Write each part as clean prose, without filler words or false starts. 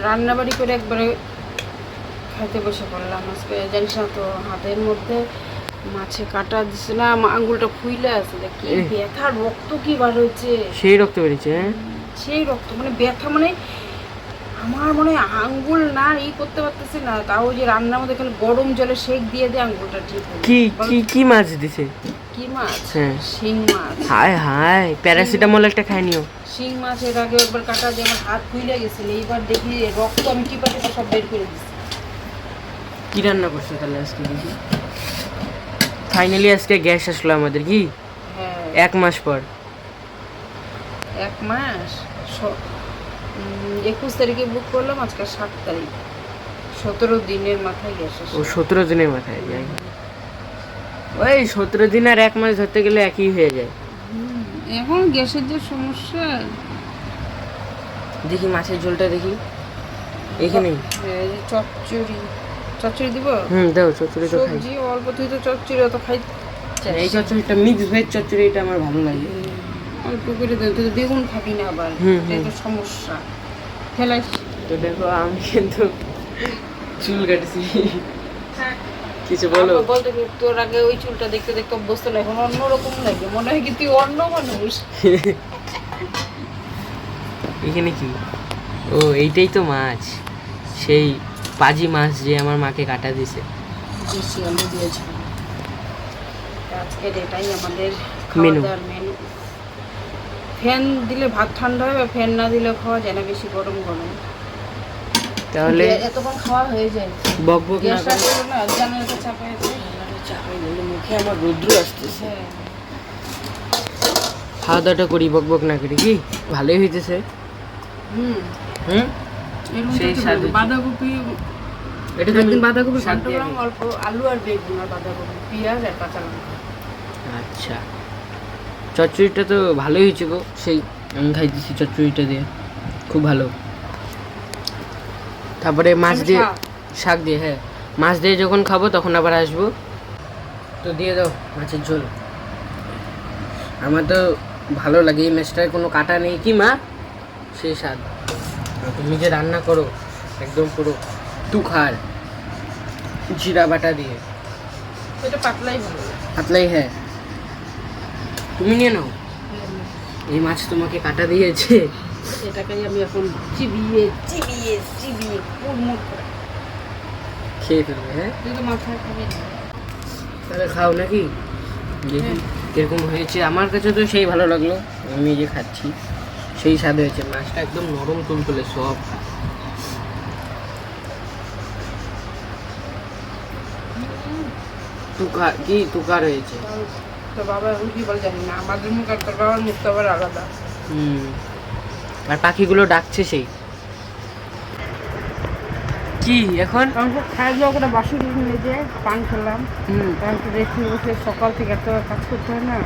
রান্নাবাড়ি করে একবারে খাইতে বসে পড়লাম। আজকে জানিস না তো হাতের মধ্যে মাছে কাটা দিচ্ছে না, আঙুলটা ফুইলে আছে, কি ব্যথা, রক্ত কি বার হয়েছে, সেই রক্ত বেরিয়েছে। সেই রক্ত মানে ব্যথা, মানে আমার মনে হয় আঙ্গুল না করতে পারতেছি না। তাও যে রান্নার মধ্যে খালি গরম জলে সেক দিয়ে দিয়ে আঙ্গুলটা ঠিক হলো। কি কি কি মাছ দিছে? কি মাছ? হ্যাঁ, শিং মাছ। হায় হায়, প্যারাসিটামল একটা খাই নিও। শিং মাছের আগে একবার কাটা দিয়ে আমার হাত ফুইলে গেছিল, এইবার দেখি রক্ত আমি টিপা টিপা সব বের করে দিচ্ছি। কি রান্না করছো তাহলে আজকে দেখি? ফাইনালি আজকে গ্যাস আসলো আমাদের, কি হ্যাঁ 1 মাস পর। 1 মাস 21 তারিখে বুক করলাম, আজকে 7 তারিখ, 17 দিনের মাথায় গ্যাস আসে। ও 17 দিনের মাথায় যাই, ওই 17 দিন আর 1 মাস ধরতে গেলে একই হয়ে যায়। এখন গ্যাসের যে সমস্যা। দেখি মাছের ঝোলটা দেখি এখানেই। চচ্চড়ি, চচ্চড়ি দিব। দাও, চচ্চড়ি তো খাই। সবজি অল্প, তুই তো চচ্চড়ি অত খাই। এই চচ্চড়িটা মিক্স ভেজ চচ্চড়ি, এটা আমার ভালো লাগে। অল্প করে দেন, তুই তো বেগুন খাবি না আবার, এটাই তো সমস্যা। ফেলাই তো দেখো আমি কিন্তু চুল কাটছি, কিছু বলো। বলতে কি, তোর আগে ওই চুলটা দেখতে দেখতে অভ্যস্ত না, এখন অন্যরকম লাগে, মনে হয় কি তুই অন্য মানুষ। এখানে কি? ও এইটাই তো মাছ, সেই পাজি মাছ যে আমার মাকে কাটা দিছে। বেশি আলু দিয়েছি আজকের, এটাই আমাদের মেনু। খাওয়া মেনু। ফ্যান দিলে ভাত ঠান্ডা হয়, ফ্যান না দিলে খাওয়া যায় না, বেশি গরম গরম। তাহলে এতক্ষণ খাওয়া হয়ে যায়। বক বক না গ্যাসটা করে করো না, জানালাটা চাপায় আছে। চাপাই দিলে মুখে আমার রৌদ্র আসতেছে। হ্যাঁ খাওয়া দাওয়াটা করি বক বক না করি, কি ভালোই হইতেছে। হুম হুম সেই স্বাদ। বাঁধাকপি, এটা তো একদিন বাঁধাকপি স্বাদ ঘন্ট দিয়ে করলাম, অল্প আলু আর বেগুন আর বাঁধাকপি, পেঁয়াজ আর কাঁচা লঙ্কা। আচ্ছা, চচ্চড়িটা তো ভালোই হয়েছে গো, সেই আমি খাইতেছি চচ্চড়িটা দিয়ে, খুব ভালো। তারপরে মাছ দিয়ে, শাক দিয়ে, হ্যাঁ মাছ দিয়ে যখন খাবো তখন আবার আসবো। তো দিয়ে দাও মাছের ঝোল, আমার তো ভালো লাগে। এই মাছটায় কোনো কাটা নেই, কি মা সেই স্বাদ। আর তুমি যে রান্না করো একদম পুরো তুখার, জিরা বাটা দিয়ে, এটা পাতলাই ভালো। পাতলাই, হ্যাঁ। তুমি নিয়ে নাও, এই মাছ তোমাকে কাটা দিয়েছে, এটাকেই আমি এখন চিবিয়ে চিবিয়ে চিবিয়ে কুড়মুড় করে খেয়ে ফেলবে। হ্যাঁ তুই তো মাথায় খাবি না। তাহলে খাও নাকি, দেখি কিরকম হয়েছে। আমার কাছে তো সেই ভালো লাগলো, আমি যে খাচ্ছি সেই স্বাদ হয়েছে। মাছটা একদম নরম তুলতুলে সব। তুকার কি তুকার হয়েছে। তোর বাবা এখন কি বলে জানি না, আমাদের মুখ আর তোর বাবার মুখ তো আবার আলাদা। আর পাখিগুলো ডাকছে সেই। কি এখন খাই যাওয়া করে বাসন নিয়ে যে পান খেলাম, একটু রেস্ট নিয়ে বসে, সকাল থেকে এত কাজ করতে হয় না,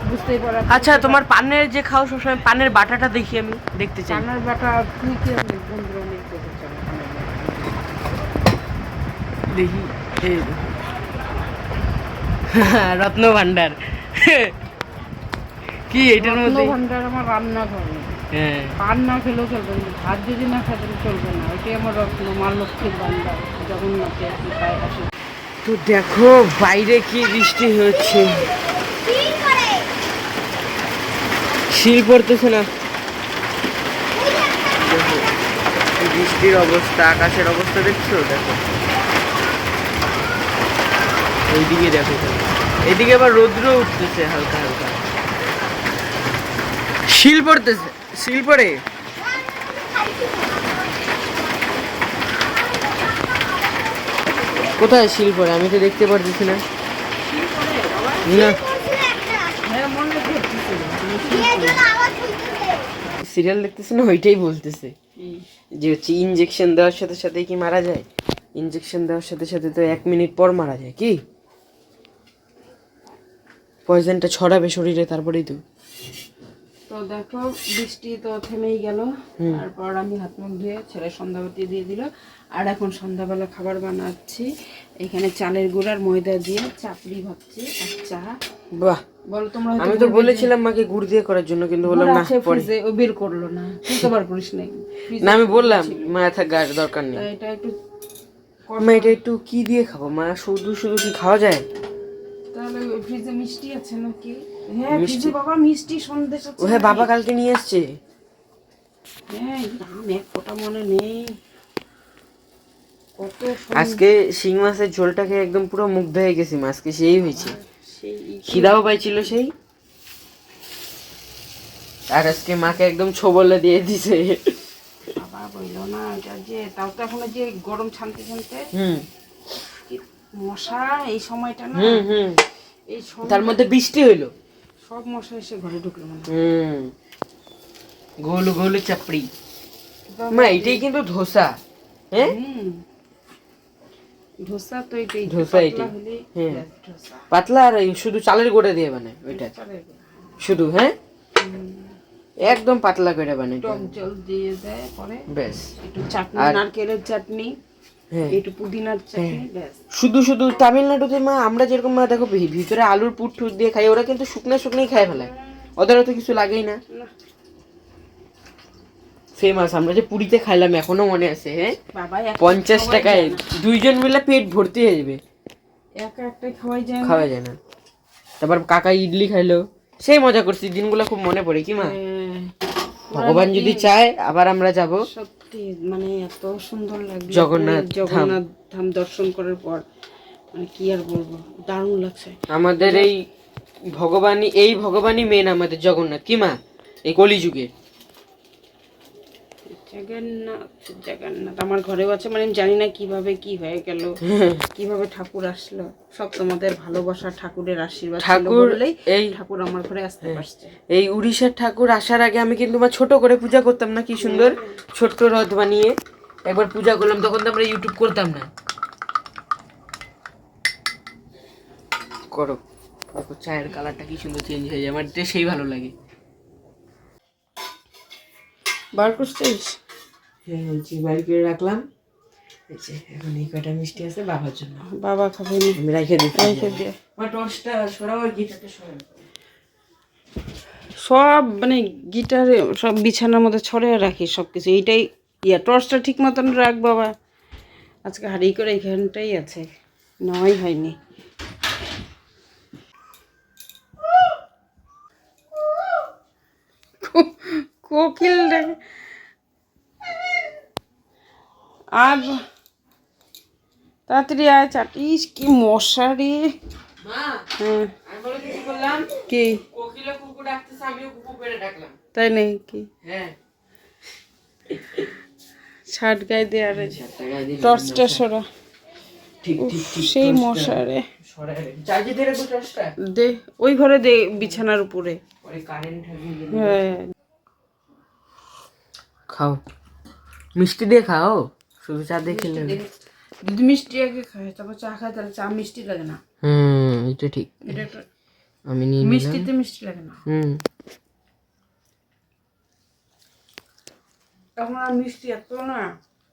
বুঝতেই পারা। আচ্ছা, তোমার পানের যে খাও সবসময়, পানের বাটাটা দেখি, আমি দেখতে চাই। পানের বাটা তুই কি আমি বন্ধুরা নিয়ে করতে চাই দেখি, এই রত্ন ভান্ডার। কি এটার মধ্যে? ভান্ডার আমার রান্না ঘরে। হ্যাঁ, পান না খেলেও চলবে না, ভাত যদি না খেতে চলবে না, ওইটাই আমার রত্ন, মা লক্ষ্মীর ভান্ডার, জগন্নাথে আসি পায়ে আসি। তো দেখো বাইরে কি বৃষ্টি হচ্ছে, শিল পড়তেছে না। দেখো কি বৃষ্টির অবস্থা, আকাশের অবস্থা দেখছো? দেখো এইদিকে, দেখো এইদিকে আবার রৌদ্র উঠতেছে হালকা হালকা, শিল পড়তেছে, শিল পড়ে। কোথায় শিল পড়ে? আমি তো দেখতে পারতেছি না। না, সিরিয়াল দেখতেছে না, ওইটাই বলতেছে যে হচ্ছে ইনজেকশন দেওয়ার সাথে সাথে কি মারা যায়? ইনজেকশন দেওয়ার সাথে সাথে তো 1 মিনিট পর মারা যায়, কি পয়জনটা ছড়াবে শরীরে, তারপরেই তো। তো দেখো বৃষ্টি তো থেমেই গেল, তারপর আমি হাত মুখ ধুয়ে ছেলে সন্ধ্যাবাতি দিয়ে দিল, আর এখন সন্ধ্যাবেলা খাবার বানাচ্ছি। এখানে চালের গুঁড়ার ময়দা দিয়ে চাপড়ি ভাবছি আর চা। বাহ, বলো তোমরা আমি তো বলেছিলাম মাকে গুড় দিয়ে করার জন্য, কিন্তু বললাম না পরে। ও বের করলো না, তুই তো বার করিস নাই। না আমি বললাম মা থাক দরকার নেই। এটা একটু মা এটা একটু কি দিয়ে খাবো মা, শুধু শুধু কি খাওয়া যায়? তাহলে ফ্রিজে মিষ্টি আছে নাকি? হ্যাঁ ফ্রিজে বাবা মিষ্টি সন্দেশ আছে। ও হ্যাঁ বাবা কালকে নিয়ে আসছে। হ্যাঁ নাম এক ফোঁটা মনে নেই। কত আজকে শিং মাছের ঝোলটা খেয়ে একদম পুরো মুগ্ধ হয়ে গেছি, আজকে সেই হয়েছে, সেই খিদাও পাইছিল সেই। আর আজকে মাকে একদম ছোবলে দিয়ে দিছে। বাবা বললো না এটা যে, তাও তো এখন যে গরম ছানতে ছানতে কি মশা এই সময়টা না। এই সময় তার মধ্যে বৃষ্টি হইলো, সব মশা এসে ঘরে ঢুকলো মানে। গোলু গোলু চাপড়ি। মা এটাই কিন্তু ধোসা। হ্যাঁ ধোসা তো এটাই, ধোসা এটাই। হ্যাঁ পাতলা, আর এই শুধু চালের গুঁড়া দিয়ে বানায় ওইটা শুধু। হ্যাঁ একদম পাতলা করে বানায়, টক জল দিয়ে দেয় পরে, ব্যাস। একটু চাটনি, নারকেলের চাটনি, একটু পুদিনার চাটনি, ব্যাস। শুধু শুধু তামিলনাড়ুতে মা আমরা যেরকম মা দেখো ভিতরে আলুর পুর টুর দিয়ে খাই, ওরা কিন্তু শুকনো শুকনোই খায় ফেলায়, ওদের তো কিছু লাগেই না। ফেমাস, আমরা যে পুরীতে খাইলাম এখনো মনে আছে। হ্যাঁ 50 টাকায় 2 জন মিলে পেট ভর্তি হয়ে যাবে, একা একটাই খাওয়া যায় না। তারপর কাকা ইডলি খাইলো, সেই মজা করছি, দিনগুলো খুব মনে পড়ে কি মা। ভগবান যদি চায় আবার আমরা যাব। সত্যি মানে এত সুন্দর লাগলো জগন্নাথ ধাম দর্শন করার পর, মানে কি আর বলবো, দারুণ লাগছে আমাদের এই ভগবানই মেন, আমাদের জগন্নাথ কি মা, এই কলিযুগে। জগন্নাথ আমার ঘরেও আছে, মানে আমি জানি না কিভাবে কি হয়ে গেল, কিভাবে ঠাকুর আসলো, সব তোমাদের ভালোবাসা, ঠাকুরের আশীর্বাদ ঠাকুর এই ঠাকুর আমার ঘরে আসতে পারছে। এই উড়িষ্যার ঠাকুর আসার আগে আমি কিন্তু ছোট করে পূজা করতাম না, কি সুন্দর ছোট্ট রথ বানিয়ে একবার পূজা করলাম, তখন তো আমরা ইউটিউব করতাম না। করো দেখো চায়ের কালারটা কি সুন্দর চেঞ্জ হয়ে যায়, আমার তো সেই ভালো লাগে। বার করছিস? হ্যাঁ বলছি বাড়ি করে রাখলাম, এখন এই কয়টা মিষ্টি আছে বাবার জন্য। বাবা খাবে না, আমি রেখে দিই। টর্চটা সরাও, গিটারটা সরাও, সব মানে গিটারে সব বিছানার মধ্যে ছড়িয়ে রাখি সব কিছু। এইটাই টর্চটা ঠিক মতন রাখ বাবা, আজকে হাড়ি করে এখানটাই আছে, নেওয়াই হয়নি। কোকিল দেখে আর তাড়াতাড়ি আয়, চাটিস কি মশা রে। কি তাই নাকি? ছাট গায়ে দিয়ে আর টর্চটা সরা, সেই মশা রে। দে ওই ঘরে দে, বিছানার উপরে। হ্যাঁ খাও, মিষ্টি দিয়ে খাও, শুধু চা দিয়ে খেলে যদি মিষ্টি আগে খায় তারপর চা খায়, তাহলে চা মিষ্টি লাগে না। এটা ঠিক, এটা একটা আমি নিয়ে মিষ্টিতে মিষ্টি লাগে না। এখন আর মিষ্টি এত না,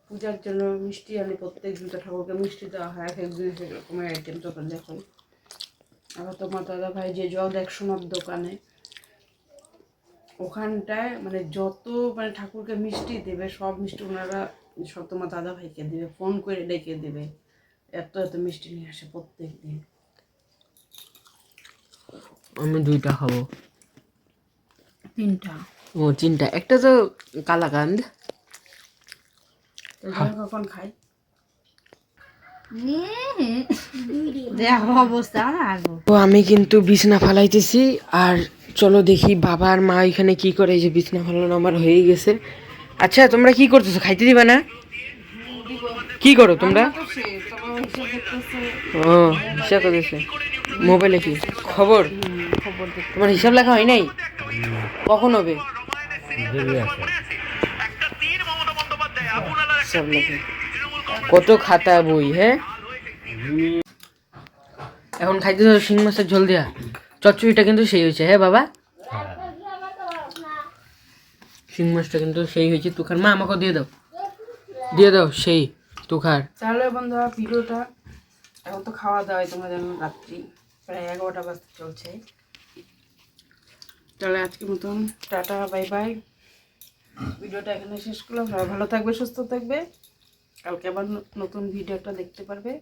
পূজার জন্য মিষ্টি আনি, প্রত্যেক দিন তো ঠাকুরকে মিষ্টি দেওয়া হয়, এক একদিন এক এক রকমের আইটেম তখন দেখো। আবার তোমার দাদা ভাই যে জল একশোনাথ দোকানে, ওখানটায় মানে যত মানে ঠাকুরকে মিষ্টি দেবে, সব মিষ্টি ওনারা সব তোমার দাদা ভাইকে দেবে, ফোন করে ডেকে দেবে, এত এত মিষ্টি নিয়ে আসে প্রত্যেক দিন। আমি 2টা খাবো। 3টা? ও 3টা, একটা তো কালাকান্দ। কখন খাই তো আমি কিন্তু বিছনা ফালাইতেছি, আর চলো দেখি বাবা আর মা এখানে কি করে। এই যে বিছনা ফালানো আমার হয়ে গেছে। আচ্ছা তোমরা কি করতেছো, খাইতে দিবা না? কি করো তোমরা? ও হিসাব করতেছে মোবাইলে, কি খবর? তোমার হিসাব লেখা হয় নাই, কখন হবে? কত খাতা বই। হ্যাঁ এখন খাইতে তো শিং মাছের ঝোল দেয়া চচ্চড়িটা কিন্তু সেই হয়েছে। হ্যাঁ বাবা, শিং মাছটা কিন্তু সেই হয়েছে। তুখার মা আমাকে দিয়ে দাও সেই তুখার। তাহলে বন্ধুরা ভিডিওটা এখন তো খাওয়া দাওয়া, তোমরা জানো রাত্রি প্রায় 11টা বাজতে চলছে, তাহলে আজকের মতন টাটা, বাই বাই। ভিডিওটা এখানে শেষ করলাম। সবাই ভালো থাকবে, সুস্থ থাকবে। কালকে আবার নতুন ভিডিওটা দেখতে পারবে।